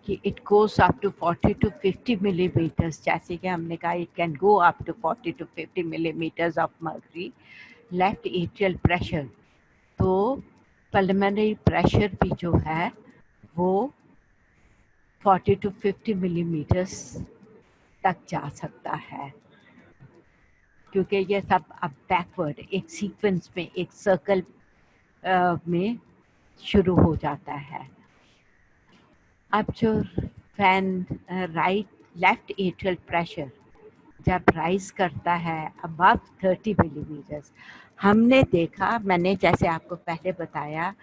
कि it goes up to 40 to 50 millimetres, जैसे कि हमने कहा it can go up to 40 to 50 millimetres of mercury left atrial pressure, तो पल्मोनरी प्रेशर भी जो है वो 40 to 50 मिलीमीटर्स तक जा सकता है, क्योंकि ये सब अब बैकवर्ड एक सीक्वेंस में, एक सर्कल में शुरू हो जाता है। अब जो फैन लेफ्ट एट्रियल प्रेशर जब राइज करता है अबव 30 मिलीमीटर्स, हमने देखा, मैंने जैसे आपको पहले बताया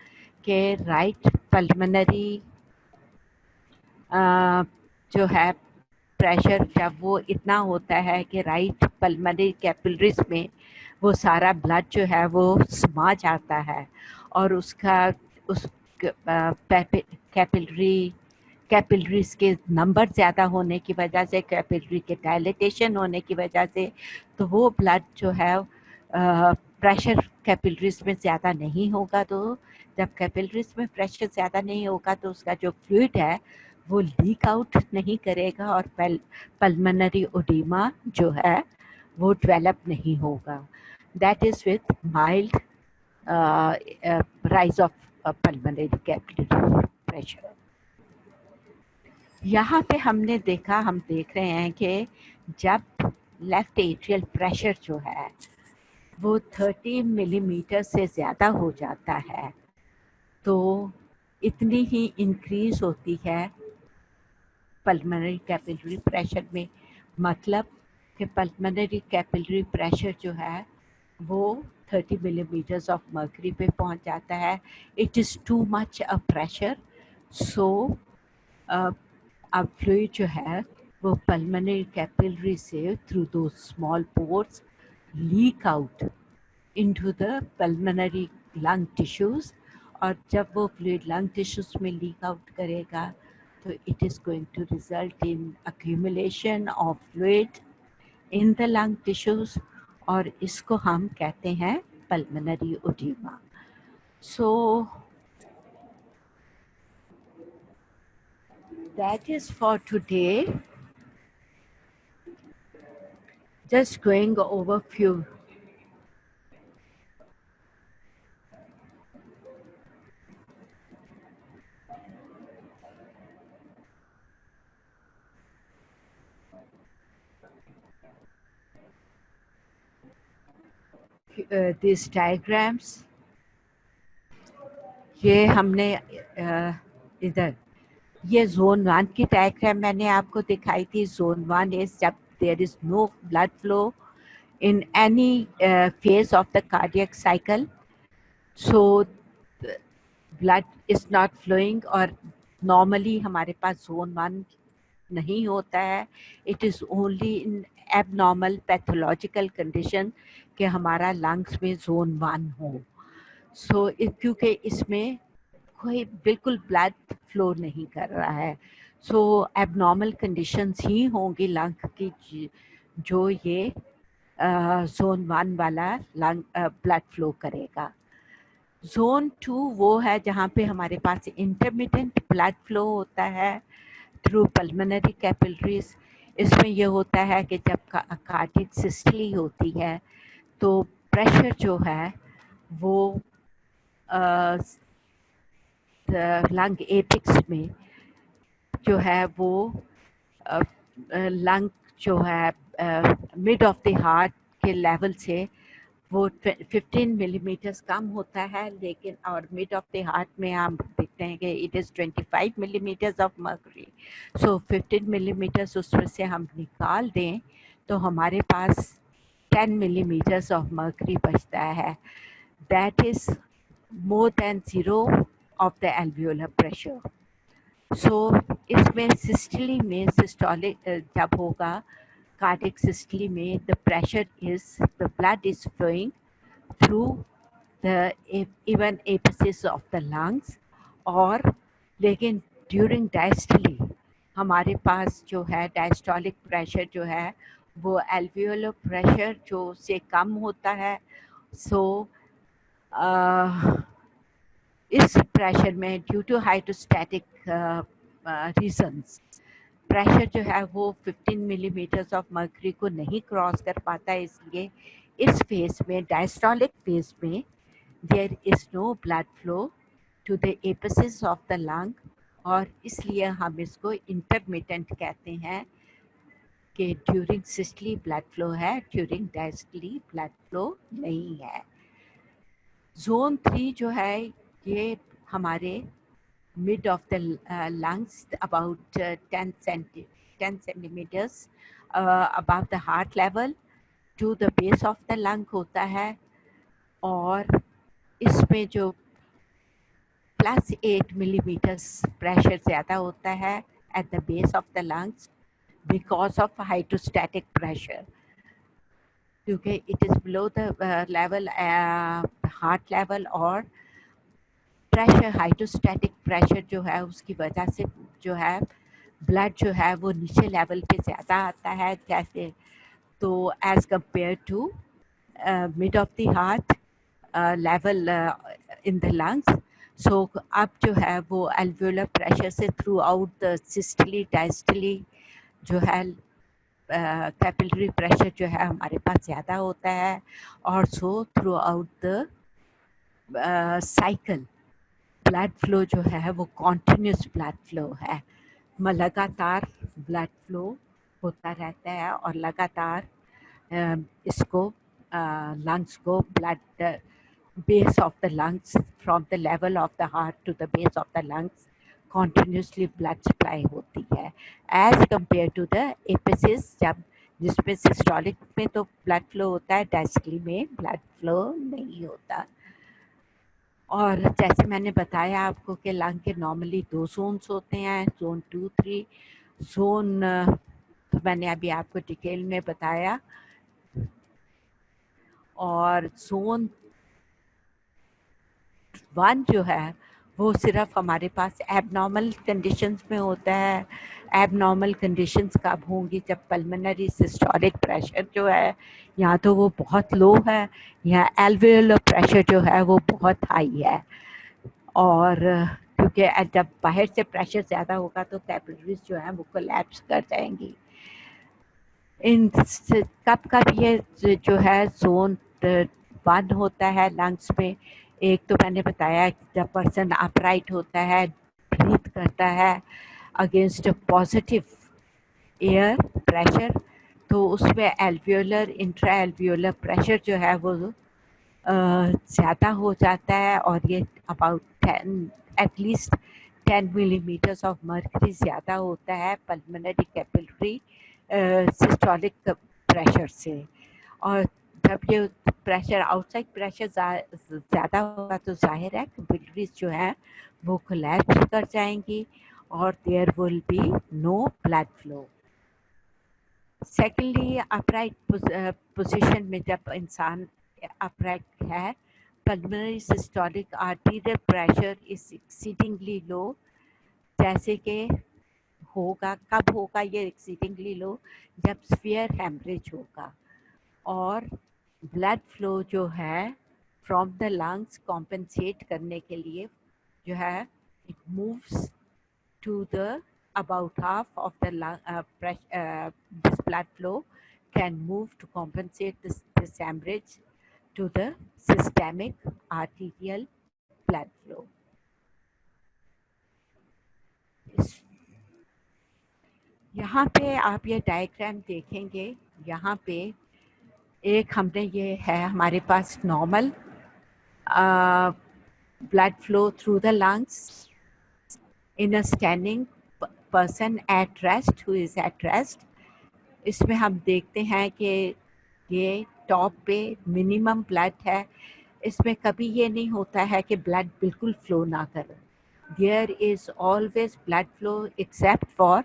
कि राइट पल्मोनरी जो है प्रेशर जब वो इतना होता है कि राइट पल्मोनरी कैपिलरीज में वो सारा ब्लड जो है वो समा जाता है, और उसका उस कैपिलरीज के नंबर ज़्यादा होने की वजह से, कैपिलरी के डायलिटेशन होने की वजह से, तो वो ब्लड जो है प्रेशर कैपिलरीज में ज़्यादा नहीं होगा। तो जब कैपिलरीज में प्रेशर ज़्यादा नहीं होगा तो उसका जो फ्लूइड है वो लीक आउट नहीं करेगा, और पल्मोनरी ओडीमा जो है वो डेवलप नहीं होगा। That is with mild rise of pulmonary capillary pressure. यहाँ पे हमने देखा, हम देख रहे हैं कि जब लेफ्ट एट्रियल प्रेशर जो है वो 30 मिलीमीटर से ज़्यादा हो जाता है, तो इतनी ही इंक्रीज होती है पल्मोनरी कैपिलरी प्रेशर में। मतलब कि पल्मोनरी कैपिलरी प्रेशर जो है वो 30 मिलीमीटर्स ऑफ मर्करी पे पहुंच जाता है। It is too much a pressure, so अब फ्लूइड जो है वो पल्मोनरी कैपिलरी से थ्रू दो small pores leak out into the pulmonary lung tissues, और जब वो फ्लूइड लंग टिश्यूज़ में लीक आउट करेगा तो it is going to result in accumulation of fluid in the lung tissues, और इसको हम कहते हैं pulmonary edema. So that is for today. Just going over few these diagrams. ये हमने इधर ये जोन 1 की डायग्राम मैंने आपको दिखाई थी। जोन 1 इज जब there is no blood flow in any phase of the cardiac cycle, so blood is not flowing और normally हमारे पास zone 1 नहीं होता है। It is only in abnormal pathological condition कि हमारा lungs में zone 1 हो। So क्योंकि इसमें कोई बिल्कुल ब्लड फ्लो नहीं कर रहा है, सो एबनॉर्मल कंडीशंस ही होंगी लंग की जो ये जोन 1 वाला लंग ब्लड फ्लो करेगा। जोन 2 वो है जहाँ पे हमारे पास इंटरमिटेंट ब्लड फ्लो होता है थ्रू पल्मोनरी कैपिलरीज। इसमें ये होता है कि जब कार्डियक सिस्टली होती है तो प्रेशर जो है वो लंग एपिक्स में जो है वो लंग जो है मिड ऑफ द हार्ट के लेवल से वो 15 मिलीमीटर्स कम होता है, लेकिन और मिड ऑफ द हार्ट में हम देखते हैं कि it is 25 millimetres of mercury. So 15 millimetres उसमें से हम निकाल दें तो हमारे पास 10 मिलीमीटर्स ऑफ मर्करी बचता है। That is more than zero of the alveolar pressure. So इसमें सिस्टली में सिस्टोलिक जब होगा कार्डियक सिस्टली में the pressure is the blood is flowing through the even apices of the lungs और लेकिन during diastole हमारे पास जो है डायस्टोलिक प्रेशर जो है वो एल्वियोलर प्रेशर जो से कम होता है। सो इस प्रेशर में due to hydrostatic reasons pressure जो है वो 15 मिलीमीटर्स ऑफ मर्करी को नहीं क्रॉस कर पाता है, इसलिए इस फेज में डायस्टोलिक फेज में there is no blood flow to the apices of the lung और इसलिए हम इसको इंटरमिटेंट कहते हैं कि ड्यूरिंग सिस्टली ब्लड फ्लो है, ड्यूरिंग डायस्टली ब्लड फ्लो नहीं है। जोन 3 जो है ये हमारे mid of the lungs about 10 centimetres above the heart level to the base of the lung होता है और इसमें जो +8 मिलीमीटर्स प्रेशर ज़्यादा होता है at the base of the lungs because of hydrostatic pressure, क्योंकि it is below the level heart level और प्रेशर हाइड्रोस्टैटिक प्रेशर जो है उसकी वजह से जो है ब्लड जो है वो नीचे लेवल पे ज़्यादा आता है जैसे, तो as compare to mid of the heart level in the lungs. So अब जो है वो एल्वियोलर प्रेशर से throughout the systole diastole जो है कैपिलरी प्रेशर जो है हमारे पास ज़्यादा होता है और so through out the cycle blood flow जो है वो कॉन्टिन्यूस ब्लड फ्लो है, लगातार ब्लड फ्लो होता रहता है और लगातार इसको लंग्स को blood base of the lungs from the level of the heart to the base of the lungs continuously blood supply होती है as compared to the apices जब जिसमें सिस्टोलिक में तो ब्लड फ्लो होता है, डायस्टोलिक में ब्लड फ्लो नहीं होता। और जैसे मैंने बताया आपको कि लंग के नॉर्मली 2 जोन्स होते हैं, जोन 2, 3 जोन तो मैंने अभी आपको डिटेल में बताया और जोन 1 जो है वो सिर्फ हमारे पास एबनॉर्मल कंडीशंस में होता है। एबनॉर्मल कंडीशंस कब होंगी? जब पल्मोनरी सिस्टोलिक प्रेशर जो है या तो वो बहुत लो है या एल्वियोलर प्रेशर जो है वो बहुत हाई है और क्योंकि जब बाहर से प्रेशर ज़्यादा होगा तो कैपिलरीज जो है वो कोलैप्स कर जाएंगी। इन कब कब ये जो है जोन 1 होता है लंग्स में, एक तो मैंने बताया जब पर्सन अपराइट होता है, ब्रीथ करता है अगेंस्ट पॉजिटिव एयर प्रेशर, तो उसमें एल्वियोलर इंट्रा एल्वियोलर प्रेशर जो है वो ज़्यादा हो जाता है और ये about at least 10 millimeters of mercury ज़्यादा होता है pulmonary capillary systolic pressure से। और जब ये प्रेशर आउटसाइड प्रेशर ज़्यादा होगा तो जाहिर है कैपिलरीज जो है वो कोलैप्स कर जाएंगी और there will be no blood flow. Secondly upright position में जब इंसान अपराइट है pulmonary systolic arterial pressure is exceedingly low, जैसे कि होगा कब होगा ये एक्सीडिंगली लो, जब स्फीयर हेमरेज होगा और ब्लड फ्लो जो है फ्रॉम द लंग्स कॉम्पेंसेट करने के लिए जो है it moves to the about half of the lung, this blood flow can move to compensate this hemorrhage to the systemic arterial blood flow. यहाँ पे आप ये डायग्राम देखेंगे, यहाँ पे एक हमने ये है हमारे पास normal blood flow through the lungs in a standing person at rest who is at rest. इसमें हम देखते हैं कि ये टॉप पे मिनिमम ब्लड है, इसमें कभी ये नहीं होता है कि ब्लड बिल्कुल फ्लो ना करे। There is always blood flow except for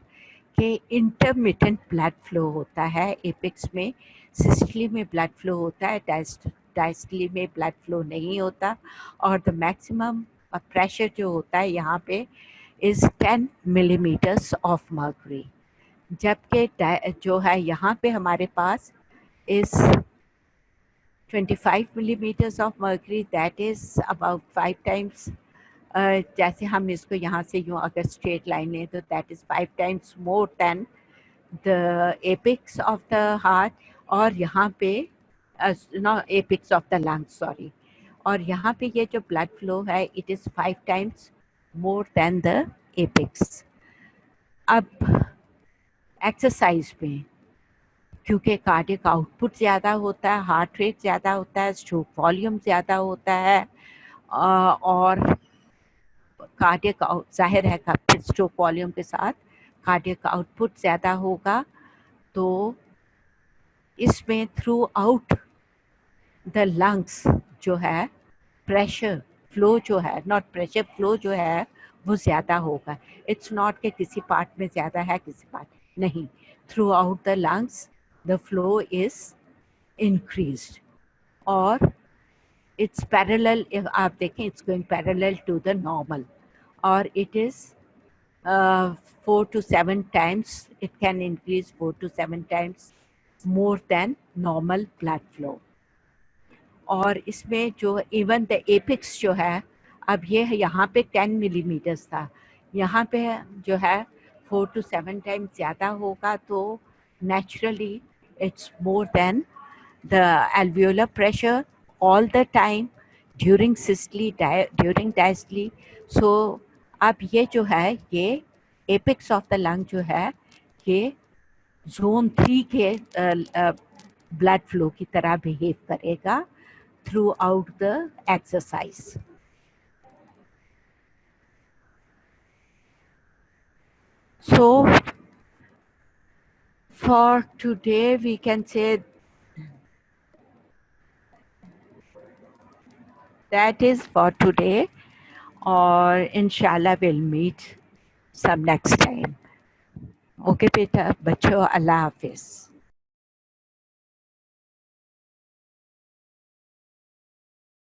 कि इंटरमिटेंट ब्लड फ्लो होता है एपेक्स में, सिस्टली में ब्लड फ्लो होता है, डायस्टली में ब्लड फ्लो नहीं होता। और द मैक्सिमम प्रेशर जो होता है यहाँ पे इज़ 10 मिलीमीटर्स ऑफ मर्करी, जबकि जो है यहाँ पे हमारे पास is 25 millimeters of mercury, that is about 5 times, जैसे हम इसको यहाँ से यूँ अगर स्ट्रेट लाइन लें तो that is 5 times more than the apex of the heart, और यहाँ पे no apex of the lungs sorry, और यहाँ पे ये जो ब्लड फ्लो है it is 5 times more than the apex। अब एक्सरसाइज में क्योंकि कार्डियक आउटपुट ज़्यादा होता है, हार्ट रेट ज़्यादा होता है, स्ट्रोक वॉल्यूम ज़्यादा होता है और कार्डियक जाहिर है फिर स्ट्रोक वॉल्यूम के साथ कार्डियक आउटपुट ज़्यादा होगा, तो इसमें थ्रू आउट द लंग्स जो है प्रेशर फ्लो जो है नॉट प्रेशर फ्लो जो है वो ज़्यादा होगा। इट्स नॉट कि किसी पार्ट में ज़्यादा है किसी पार्ट नहीं, through out the lungs the flow is increased और it's parallel, if आप देखें it's going parallel to the normal और it is 4 to 7 times, it can increase 4 to 7 times more than normal blood flow। और इसमें जो even the apex जो है, अब ये यहाँ पे 10 मिलीमीटर्स था, यहाँ पे जो है 4 to 7 टाइम्स ज़्यादा होगा, तो naturally it's more than the alveolar pressure all the time during systole during diastole। so अब ये जो है ये apex of the lung जो है ये zone 3 के blood flow की तरह behave करेगा throughout the exercise। so for today we can say that is for today, और इंशाल्लाह we'll meet some next time। Okay बेटा बच्चों, अल्लाह हाफिज़।